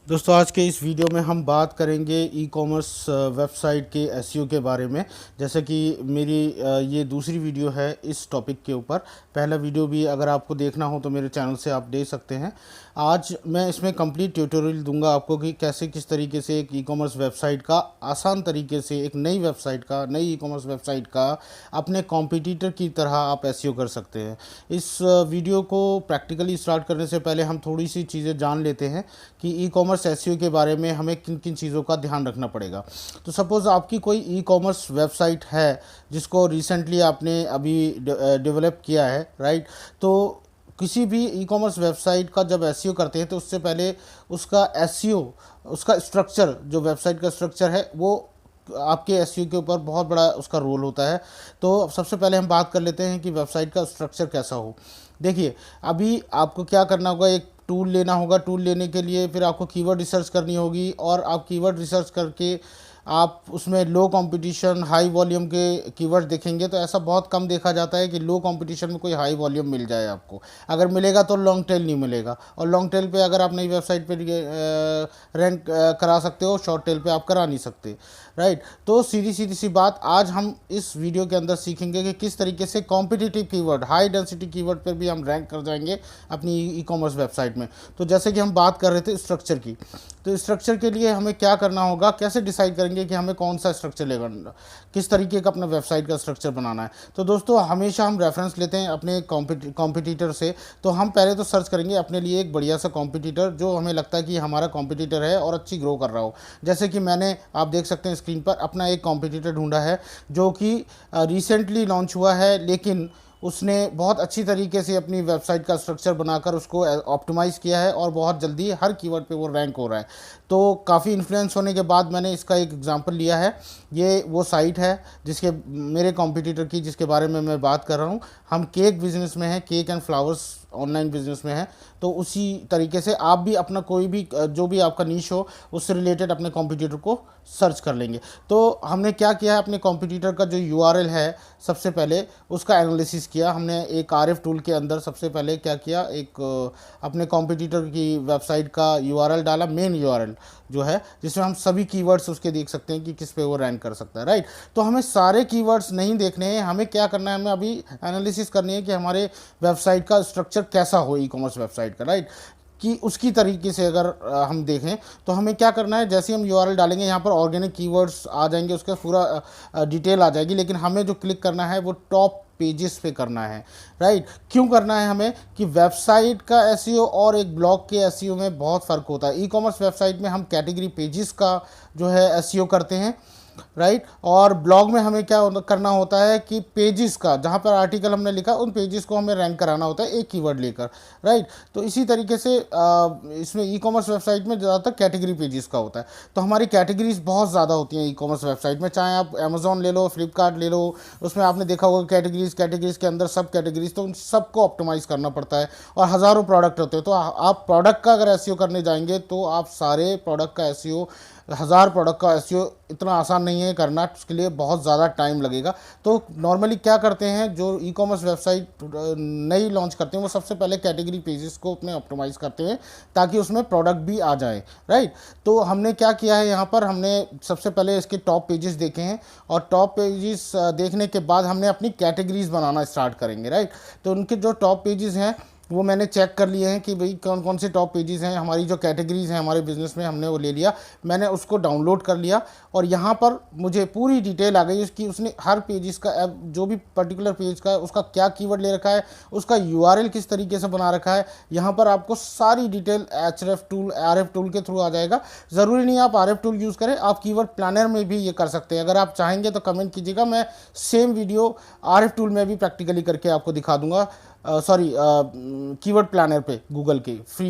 दोस्तों आज के इस वीडियो में हम बात करेंगे ई कॉमर्स वेबसाइट के एसईओ के बारे में। जैसे कि मेरी ये दूसरी वीडियो है इस टॉपिक के ऊपर। पहला वीडियो भी अगर आपको देखना हो तो मेरे चैनल से आप देख सकते हैं। आज मैं इसमें कंप्लीट ट्यूटोरियल दूंगा आपको कि कैसे किस तरीके से एक ई कॉमर्स वेबसाइट का आसान तरीके से एक नई वेबसाइट का नई ई कॉमर्स वेबसाइट का अपने कॉम्पिटिटर की तरह आप एसईओ कर सकते हैं। इस वीडियो को प्रैक्टिकली स्टार्ट करने से पहले हम थोड़ी सी चीज़ें जान लेते हैं कि ई कॉमर्स एसईओ के बारे में हमें किन किन चीज़ों का ध्यान रखना पड़ेगा। तो सपोज़ आपकी कोई ई कॉमर्स वेबसाइट है जिसको रिसेंटली आपने अभी डेवलप किया है, राइट। तो किसी भी ई कॉमर्स वेबसाइट का जब एसईओ करते हैं तो उससे पहले उसका एसईओ, उसका स्ट्रक्चर, जो वेबसाइट का स्ट्रक्चर है वो आपके एसईओ के ऊपर बहुत बड़ा उसका रोल होता है। तो सबसे पहले हम बात कर लेते हैं कि वेबसाइट का स्ट्रक्चर कैसा हो। देखिए, अभी आपको क्या करना होगा, एक टूल लेना होगा। टूल लेने के लिए फिर आपको कीवर्ड रिसर्च करनी होगी और आप कीवर्ड रिसर्च करके आप उसमें लो कंपटीशन हाई वॉल्यूम के कीवर्ड देखेंगे तो ऐसा बहुत कम देखा जाता है कि लो कंपटीशन में कोई हाई वॉल्यूम मिल जाए आपको। अगर मिलेगा तो लॉन्ग टेल नहीं मिलेगा, और लॉन्ग टेल पे अगर आप नई वेबसाइट पे रैंक करा सकते हो, शॉर्ट टेल पे आप करा नहीं सकते, राइट। तो सीधी सीधी सी बात, आज हम इस वीडियो के अंदर सीखेंगे कि किस तरीके से competitive keyword, high density keyword पर भी हम रैंक कर जाएंगे अपनी ई कॉमर्स वेबसाइट में। तो जैसे कि हम बात कर रहे थे स्ट्रक्चर की, तो स्ट्रक्चर के लिए हमें क्या करना होगा, कैसे डिसाइड करेंगे कि हमें कौन सा स्ट्रक्चर लेगा, किस तरीके का अपना वेबसाइट का स्ट्रक्चर बनाना है। तो दोस्तों हमेशा हम रेफरेंस लेते हैं अपने कॉम्पिटिटर से। तो हम पहले तो सर्च करेंगे अपने लिए एक बढ़िया सा कॉम्पिटिटर जो हमें लगता है कि हमारा कॉम्पिटिटर है और अच्छी ग्रो कर रहा हो। जैसे कि मैंने, आप देख सकते हैं स्क्रीन पर, अपना एक कॉम्पिटिटर ढूंढा है जो कि रिसेंटली लॉन्च हुआ है, लेकिन उसने बहुत अच्छी तरीके से अपनी वेबसाइट का स्ट्रक्चर बनाकर उसको ऑप्टिमाइज़ किया है और बहुत जल्दी हर कीवर्ड पे वो रैंक हो रहा है। तो काफ़ी इन्फ्लुएंस होने के बाद मैंने इसका एक एग्जांपल लिया है। ये वो साइट है जिसके, मेरे कॉम्पिटिटर की, जिसके बारे में मैं बात कर रहा हूँ। हम केक बिज़नेस में हैं, cake and flowers online business में है। तो उसी तरीके से आप भी अपना कोई भी जो भी आपका नीश हो उससे रिलेटेड अपने कॉम्पिटिटर को सर्च कर लेंगे। तो हमने क्या किया है, अपने कॉम्पिटिटर का जो यूआरएल है सबसे पहले उसका एनालिसिस किया हमने एक आरएफ टूल के अंदर। सबसे पहले क्या किया, एक अपने कॉम्पिटिटर की वेबसाइट का यूआरएल डाला, मेन यूआरएल जो है जिसमें हम सभी कीवर्ड्स उसके देख सकते हैं कि किस पे वो रैंक कर सकता है, राइट। तो हमें सारे कीवर्ड्स नहीं देखने हैं, हमें क्या करना है, हमें अभी एनालिसिस करनी है कि हमारे वेबसाइट का स्ट्रक्चर कैसा हो ई कॉमर्स वेबसाइट का, राइट। कि उसकी तरीके से अगर हम देखें तो हमें क्या करना है, जैसे हम यूआरएल डालेंगे यहाँ पर ऑर्गेनिक कीवर्ड्स आ जाएंगे, उसका पूरा डिटेल आ जाएगी। लेकिन हमें जो क्लिक करना है वो टॉप पेजेस पे करना है, राइट। क्यों करना है हमें, कि वेबसाइट का एसईओ और एक ब्लॉग के एसईओ में बहुत फ़र्क होता है। ई कॉमर्स वेबसाइट में हम कैटेगरी पेजेस का जो है एसईओ करते हैं, राइट। और ब्लॉग में हमें क्या करना होता है कि पेजेस का, जहाँ पर आर्टिकल हमने लिखा उन पेजेस को हमें रैंक कराना होता है एक कीवर्ड लेकर, राइट। तो इसी तरीके से इसमें ई कॉमर्स वेबसाइट में ज़्यादातर कैटेगरी पेजेस का होता है। तो हमारी कैटेगरीज बहुत ज़्यादा होती हैं ई कॉमर्स वेबसाइट में, चाहे आप अमेजोन ले लो, फ्लिपकार्ट ले लो, उसमें आपने देखा होगा कैटेगरीज के अंदर सब कैटेगरीज, तो उन सबको ऑप्टिमाइज़ करना पड़ता है और हज़ारों प्रोडक्ट होते हैं। तो आप प्रोडक्ट का अगर एसईओ करने जाएंगे तो आप सारे प्रोडक्ट का एसईओ, 1000 प्रोडक्ट का एसईओ इतना आसान नहीं है करना, उसके लिए बहुत ज़्यादा टाइम लगेगा। तो नॉर्मली क्या करते हैं जो ई कॉमर्स वेबसाइट नई लॉन्च करते हैं वो सबसे पहले कैटेगरी पेजेस को अपने ऑप्टिमाइज़ करते हैं ताकि उसमें प्रोडक्ट भी आ जाए, राइट। तो हमने क्या किया है, यहाँ पर हमने सबसे पहले इसके टॉप पेजेस देखे हैं और टॉप पेजेस देखने के बाद हमने अपनी कैटेगरीज बनाना स्टार्ट करेंगे, राइट। तो उनके जो टॉप पेजेस हैं वो मैंने चेक कर लिए हैं कि भाई कौन कौन से टॉप पेजेस हैं, हमारी जो कैटेगरीज हैं हमारे बिज़नेस में, हमने वो ले लिया, मैंने उसको डाउनलोड कर लिया और यहाँ पर मुझे पूरी डिटेल आ गई उसकी। उसने हर पेजेस का, जो भी पर्टिकुलर पेज का है उसका क्या कीवर्ड ले रखा है, उसका यूआरएल किस तरीके से बना रखा है, यहाँ पर आपको सारी डिटेल आरएफ टूल के थ्रू आ जाएगा। ज़रूरी नहीं आप आरएफ टूल यूज़ करें, आप कीवर्ड प्लानर में भी ये कर सकते हैं। अगर आप चाहेंगे तो कमेंट कीजिएगा, मैं सेम वीडियो आरएफ टूल में भी प्रैक्टिकली करके आपको दिखा दूंगा। सॉरी, कीवर्ड प्लानर पे गूगल के फ्री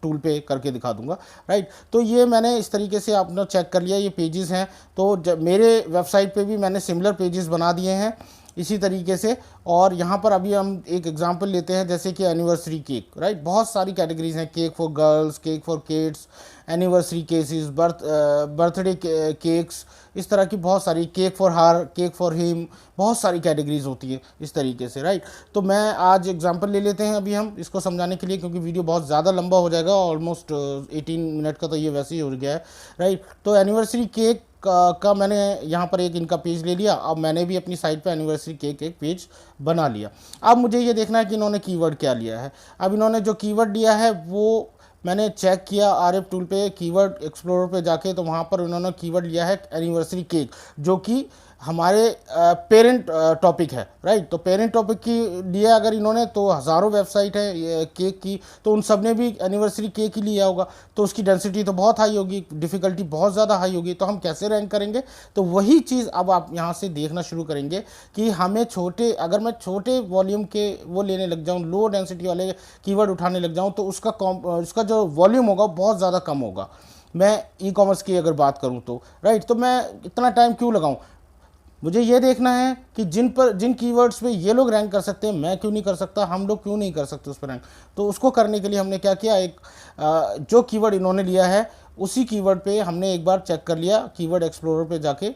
टूल पे करके दिखा दूंगा, राइट। तो ये मैंने इस तरीके से आपने चेक कर लिया, ये पेजेस हैं। तो मेरे वेबसाइट पे भी मैंने सिमिलर पेजेस बना दिए हैं। इसी तरीके से। और यहाँ पर अभी हम एक एग्जांपल लेते हैं, जैसे कि एनिवर्सरी केक, राइट। बहुत सारी कैटेगरीज हैं, cake for girls, cake for kids, anniversary cases, birthday cakes, इस तरह की बहुत सारी, cake for her, cake for him, बहुत सारी कैटेगरीज होती है इस तरीके से, राइट। तो मैं आज एग्जांपल ले लेते हैं अभी हम इसको समझाने के लिए, क्योंकि वीडियो बहुत ज़्यादा लंबा हो जाएगा, ऑलमोस्ट 18 मिनट का तो ये वैसे ही हो गया है, राइट। तो एनिवर्सरी केक का मैंने यहाँ पर एक इनका पेज ले लिया। अब मैंने भी अपनी साइट पे एनिवर्सरी केक एक पेज बना लिया। अब मुझे ये देखना है कि इन्होंने कीवर्ड क्या लिया है। अब इन्होंने जो कीवर्ड लिया है वो मैंने चेक किया आरएफ टूल पे, कीवर्ड एक्सप्लोरर पे जाके, तो वहाँ पर उन्होंने कीवर्ड लिया है एनिवर्सरी केक, जो कि हमारे पेरेंट टॉपिक है, राइट। तो पेरेंट टॉपिक की लिया अगर इन्होंने, तो हज़ारों वेबसाइट है केक की, तो उन सब ने भी एनिवर्सरी केक ही लिया होगा, तो उसकी डेंसिटी तो बहुत हाई होगी, डिफ़िकल्टी बहुत ज़्यादा हाई होगी। तो हम कैसे रैंक करेंगे? तो वही चीज़ अब आप यहाँ से देखना शुरू करेंगे कि हमें छोटे, अगर मैं छोटे वॉल्यूम के वो लेने लग जाऊँ, लो डेंसिटी वाले कीवर्ड उठाने लग जाऊँ, तो उसका जो वॉल्यूम होगा बहुत ज़्यादा कम होगा। मैं ई कॉमर्स की अगर बात करूँ तो, राइट। तो मैं इतना टाइम क्यों लगाऊँ? मुझे ये देखना है कि जिन कीवर्ड्स पे ये लोग रैंक कर सकते हैं, मैं क्यों नहीं कर सकता, हम लोग क्यों नहीं कर सकते उस पर रैंक। तो उसको करने के लिए हमने क्या किया, एक जो कीवर्ड इन्होंने लिया है उसी कीवर्ड पे हमने एक बार चेक कर लिया कीवर्ड एक्सप्लोरर पे जाके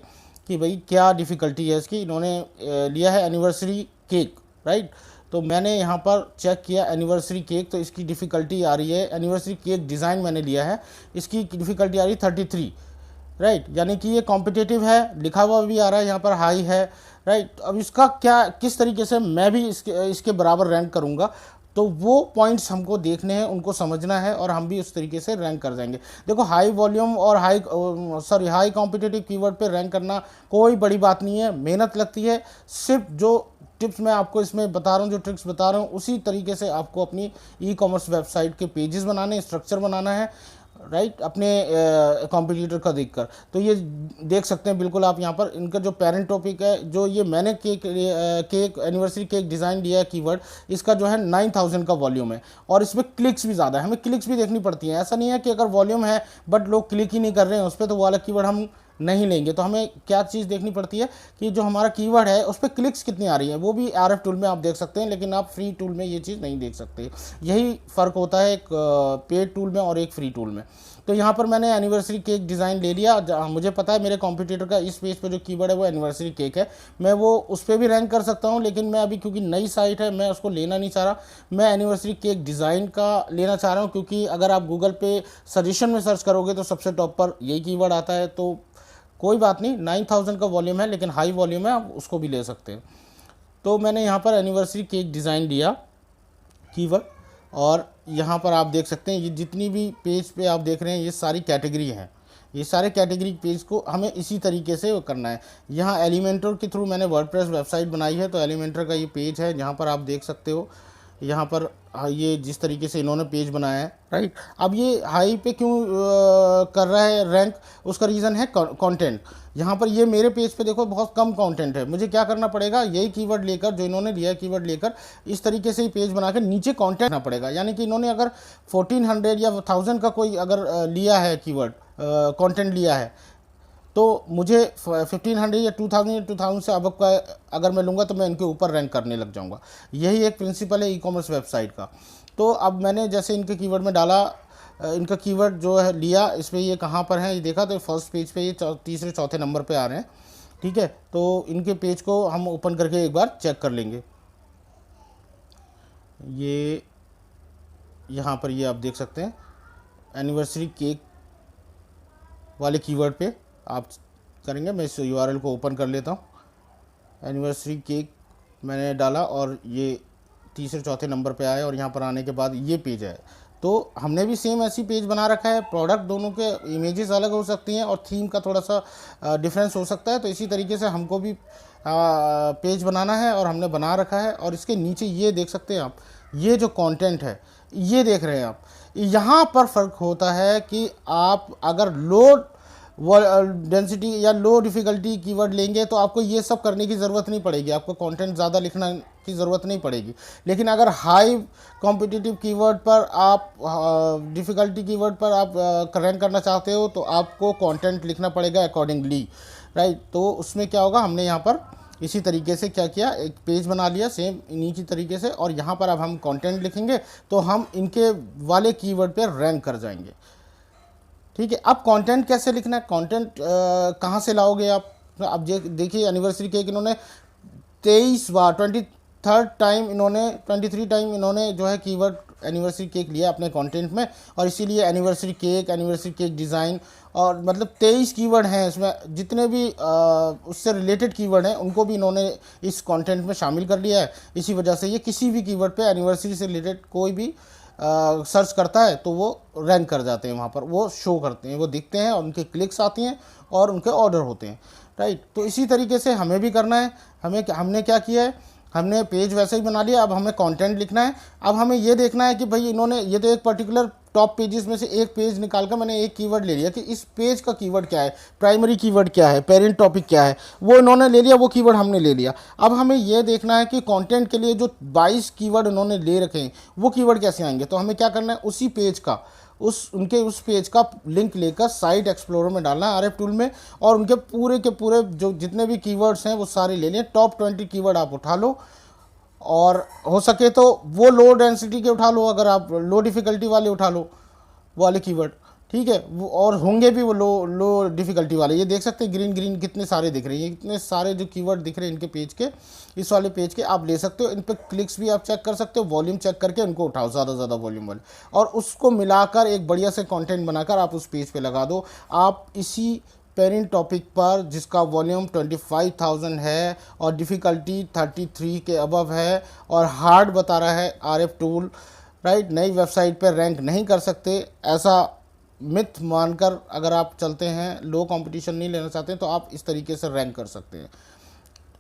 कि भाई क्या डिफ़िकल्टी है इसकी। इन्होंने लिया है एनिवर्सरी केक, राइट। तो मैंने यहाँ पर चेक किया एनिवर्सरी केक, तो इसकी डिफ़िकल्टी आ रही है, एनिवर्सरी केक डिज़ाइन मैंने लिया है, इसकी डिफ़िकल्टी आ रही है 33, राइट। यानी कि ये कॉम्पिटिटिव है, लिखा हुआ भी आ रहा है यहाँ पर हाई है, राइट। अब इसका क्या, किस तरीके से मैं भी इसके बराबर रैंक करूँगा, तो वो पॉइंट्स हमको देखने हैं, उनको समझना है, और हम भी उस तरीके से रैंक कर जाएंगे। देखो, हाई वॉल्यूम और हाई कॉम्पिटिटिव कीवर्ड पे रैंक करना कोई बड़ी बात नहीं है, मेहनत लगती है। सिर्फ जो टिप्स मैं आपको इसमें बता रहा हूँ, जो ट्रिक्स बता रहा हूँ, उसी तरीके से आपको अपनी ई कॉमर्स वेबसाइट के पेजेस बनाने, स्ट्रक्चर बनाना है, राइट, अपने कॉम्पिटिटर का देखकर। तो ये देख सकते हैं बिल्कुल आप यहाँ पर, इनका जो पेरेंट टॉपिक है, जो ये मैंने केक एनिवर्सरी केक डिज़ाइन लिया है कीवर्ड, इसका जो है 9000 का वॉल्यूम है, और इसमें क्लिक्स भी ज़्यादा है, हमें क्लिक्स भी देखनी पड़ती हैं। ऐसा नहीं है कि अगर वॉल्यूम है बट लोग क्लिक ही नहीं कर रहे हैं उस पर, तो वो वाला कीवर्ड हम नहीं लेंगे। तो हमें क्या चीज़ देखनी पड़ती है कि जो हमारा कीवर्ड है उस पर क्लिक्स कितनी आ रही है, वो भी आरएफ टूल में आप देख सकते हैं, लेकिन आप फ्री टूल में ये चीज़ नहीं देख सकते। यही फ़र्क होता है एक पेड टूल में और एक फ्री टूल में। तो यहाँ पर मैंने एनिवर्सरी केक डिज़ाइन ले लिया। मुझे पता है मेरे कॉम्पिटिटर का इस पेज पर जो कीवर्ड है वो एनिवर्सरी केक है, मैं वो उस पर भी रैंक कर सकता हूँ, लेकिन मैं अभी क्योंकि नई साइट है मैं उसको लेना नहीं चाह रहा, मैं एनिवर्सरी केक डिज़ाइन का लेना चाह रहा हूँ। क्योंकि अगर आप गूगल पे सजेशन में सर्च करोगे तो सबसे टॉप पर यही कीवर्ड आता है। तो कोई बात नहीं, 9000 का वॉल्यूम है, लेकिन हाई वॉल्यूम है, आप उसको भी ले सकते हैं। तो मैंने यहाँ पर एनिवर्सरी केक डिज़ाइन दिया कीवर्ड, और यहाँ पर आप देख सकते हैं ये जितनी भी पेज पे आप देख रहे हैं ये सारी कैटेगरी हैं। ये सारे कैटेगरी पेज को हमें इसी तरीके से करना है। यहाँ एलिमेंटर के थ्रू मैंने वर्डप्रेस वेबसाइट बनाई है, तो एलिमेंटर का ये पेज है जहाँ पर आप देख सकते हो। यहाँ पर ये जिस तरीके से इन्होंने पेज बनाया है, राइट। अब ये हाई पे क्यों कर रहा है रैंक, उसका रीज़न है कंटेंट। यहाँ पर ये मेरे पेज पे देखो बहुत कम कंटेंट है, मुझे क्या करना पड़ेगा, यही कीवर्ड लेकर जो इन्होंने लिया है, कीवर्ड लेकर इस तरीके से ही पेज बनाकर नीचे कंटेंट ना पड़ेगा। यानी कि इन्होंने अगर 1400 या 1000 का कोई अगर लिया है कीवर्ड कंटेंट लिया है, तो मुझे 1500 या 2000 से अब का अगर मैं लूँगा तो मैं इनके ऊपर रैंक करने लग जाऊँगा। यही एक प्रिंसिपल है ई कॉमर्स वेबसाइट का। तो अब मैंने जैसे इनके कीवर्ड में डाला, इनका कीवर्ड जो है लिया, इस पर ये कहाँ पर है ये देखा, तो फर्स्ट पेज पे ये तीसरे चौथे नंबर पे आ रहे हैं, ठीक है। तो इनके पेज को हम ओपन करके एक बार चेक कर लेंगे। ये यहाँ पर ये आप देख सकते हैं एनिवर्सरी केक वाले कीवर्ड पे आप करेंगे। मैं इस यूआरएल को ओपन कर लेता हूँ। एनिवर्सरी केक मैंने डाला और ये तीसरे चौथे नंबर पे आया, और यहाँ पर आने के बाद ये पेज है। तो हमने भी सेम ऐसी पेज बना रखा है। प्रोडक्ट दोनों के इमेजेस अलग हो सकती हैं और थीम का थोड़ा सा डिफरेंस हो सकता है। तो इसी तरीके से हमको भी पेज बनाना है और हमने बना रखा है। और इसके नीचे ये देख सकते हैं आप, ये जो कंटेंट है ये देख रहे हैं आप, यहाँ पर फ़र्क होता है कि आप अगर लो डेंसिटी या लो डिफ़िकल्टी कीवर्ड लेंगे तो आपको ये सब करने की ज़रूरत नहीं पड़ेगी, आपको कंटेंट ज़्यादा लिखना की ज़रूरत नहीं पड़ेगी। लेकिन अगर हाई कॉम्पिटिटिव कीवर्ड पर आप डिफ़िकल्टी कीवर्ड पर आप रैंक करना चाहते हो तो आपको कंटेंट लिखना पड़ेगा अकॉर्डिंगली, राइट। तो उसमें क्या होगा, हमने यहाँ पर इसी तरीके से क्या किया, एक पेज बना लिया सेम इन्हीं की तरीके से, और यहाँ पर अब हम कंटेंट लिखेंगे तो हम इनके वाले कीवर्ड पे रैंक कर जाएंगे। ठीक है, अब कंटेंट कैसे लिखना है, कंटेंट कहाँ से लाओगे आप। अब देखिए एनिवर्सरी केक इन्होंने 23 बार 23 टाइम इन्होंने 23 टाइम इन्होंने जो है कीवर्ड एनिवर्सरी केक लिया अपने कंटेंट में, और इसीलिए एनिवर्सरी केक डिज़ाइन, और मतलब 23 कीवर्ड हैं इसमें, जितने भी उससे रिलेटेड कीवर्ड हैं उनको भी इन्होंने इस कंटेंट में शामिल कर लिया है। इसी वजह से ये किसी भी कीवर्ड पे एनिवर्सरी से रिलेटेड कोई भी सर्च करता है तो वो रैंक कर जाते हैं, वहाँ पर वो शो करते हैं, वो दिखते हैं और उनके क्लिक्स आती हैं और उनके ऑर्डर होते हैं। राइट, तो इसी तरीके से हमें भी करना है। हमने क्या किया है, हमने पेज वैसे ही बना लिया, अब हमें कंटेंट लिखना है। अब हमें ये देखना है कि भाई इन्होंने ये तो एक पर्टिकुलर टॉप पेजेस में से एक पेज निकाल कर मैंने एक कीवर्ड ले लिया कि इस पेज का कीवर्ड क्या है, प्राइमरी कीवर्ड क्या है, पेरेंट टॉपिक क्या है, वो इन्होंने ले लिया, वो कीवर्ड हमने ले लिया। अब हमें ये देखना है कि कंटेंट के लिए जो 22 कीवर्ड इन्होंने ले रखे हैं वो कीवर्ड कैसे आएंगे। तो हमें क्या करना है, उसी पेज का उस पेज का लिंक लेकर साइट एक्सप्लोरर में डालना है आरएफ टूल में, और उनके पूरे के पूरे जो जितने भी कीवर्ड्स हैं वो सारे ले लें। टॉप 20 कीवर्ड आप उठा लो, और हो सके तो वो लो डेंसिटी के उठा लो, अगर आप लो डिफ़िकल्टी वाले उठा लो वो वाले कीवर्ड। ठीक है, वो और होंगे भी वो लो डिफ़िकल्टी वाले। ये देख सकते हैं ग्रीन कितने सारे दिख रहे हैं, ये कितने सारे जो कीवर्ड दिख रहे हैं इनके पेज के, इस वाले पेज के आप ले सकते हो। इन पर क्लिक्स भी आप चेक कर सकते हो, वॉल्यूम चेक करके उनको उठाओ ज़्यादा वॉल्यूम वाले, और उसको मिलाकर एक बढ़िया से कंटेंट बनाकर आप उस पेज पे लगा दो। आप इसी पेरेंट टॉपिक पर जिसका वॉल्यूम 25,000 है और डिफ़िकल्टी 33 के अबव है और हार्ड बता रहा है आरएफ टूल, राइट, नई वेबसाइट पर रैंक नहीं कर सकते, ऐसा मिथ मानकर अगर आप चलते हैं, लो कंपटीशन नहीं लेना चाहते हैं, तो आप इस तरीके से रैंक कर सकते हैं।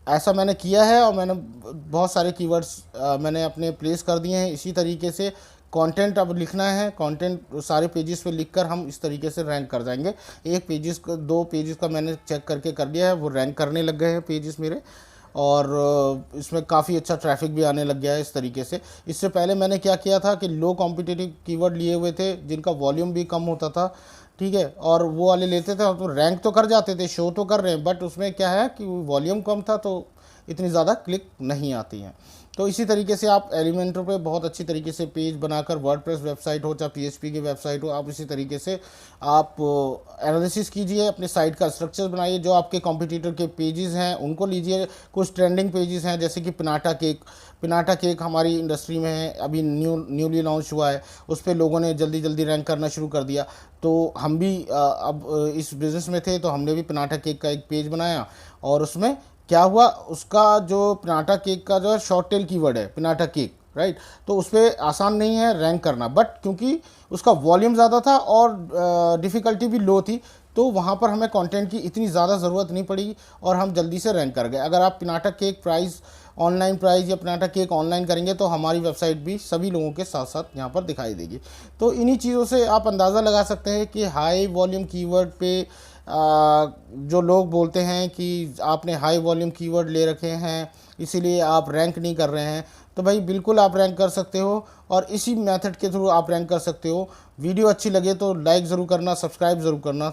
ऐसा मैंने किया है और मैंने बहुत सारे कीवर्ड्स मैंने अपने प्लेस कर दिए हैं। इसी तरीके से कंटेंट अब लिखना है, कंटेंट सारे पेजेस पे लिखकर हम इस तरीके से रैंक कर जाएंगे। एक पेजेस का 2 पेजेस का मैंने चेक करके कर लिया है, वो रैंक करने लग गए हैं पेजेस मेरे, और इसमें काफ़ी अच्छा ट्रैफिक भी आने लग गया है इस तरीके से। इससे पहले मैंने क्या किया था कि लो कॉम्पिटिटिव कीवर्ड लिए हुए थे जिनका वॉल्यूम भी कम होता था, ठीक है, और वो वाले लेते थे तो रैंक तो कर जाते थे, शो तो कर रहे हैं, बट उसमें क्या है कि वॉल्यूम कम था तो इतनी ज़्यादा क्लिक नहीं आती हैं। तो इसी तरीके से आप एलिमेंटर पे बहुत अच्छी तरीके से पेज बनाकर, वर्डप्रेस वेबसाइट हो चाहे पीएचपी की वेबसाइट हो, आप इसी तरीके से आप एनालिसिस कीजिए, अपने साइट का स्ट्रक्चर बनाइए। जो आपके कॉम्पिटिटर के पेजेस हैं उनको लीजिए, कुछ ट्रेंडिंग पेजेस हैं जैसे कि पिनाटा केक हमारी इंडस्ट्री में है, अभी न्यूली लॉन्च हुआ है, उस पर लोगों ने जल्दी रैंक करना शुरू कर दिया। तो हम भी अब इस बिज़नेस में थे तो हमने भी पिनाटा केक का एक पेज बनाया, और उसमें क्या हुआ, उसका जो पिनाटा केक का जो शॉर्ट टेल कीवर्ड है पिनाटा केक, राइट, तो उस पर आसान नहीं है रैंक करना, बट क्योंकि उसका वॉल्यूम ज़्यादा था और डिफ़िकल्टी भी लो थी, तो वहाँ पर हमें कंटेंट की इतनी ज़्यादा ज़रूरत नहीं पड़ी और हम जल्दी से रैंक कर गए। अगर आप piñata cake price online price या पिनाटा केक ऑनलाइन करेंगे तो हमारी वेबसाइट भी सभी लोगों के साथ साथ यहाँ पर दिखाई देगी। तो इन्हीं चीज़ों से आप अंदाज़ा लगा सकते हैं कि हाई वॉल्यूम कीवर्ड पे जो लोग बोलते हैं कि आपने हाई वॉल्यूम कीवर्ड ले रखे हैं इसीलिए आप रैंक नहीं कर रहे हैं, तो भाई बिल्कुल आप रैंक कर सकते हो, और इसी मेथड के थ्रू आप रैंक कर सकते हो। वीडियो अच्छी लगे तो लाइक ज़रूर करना, सब्सक्राइब ज़रूर करना।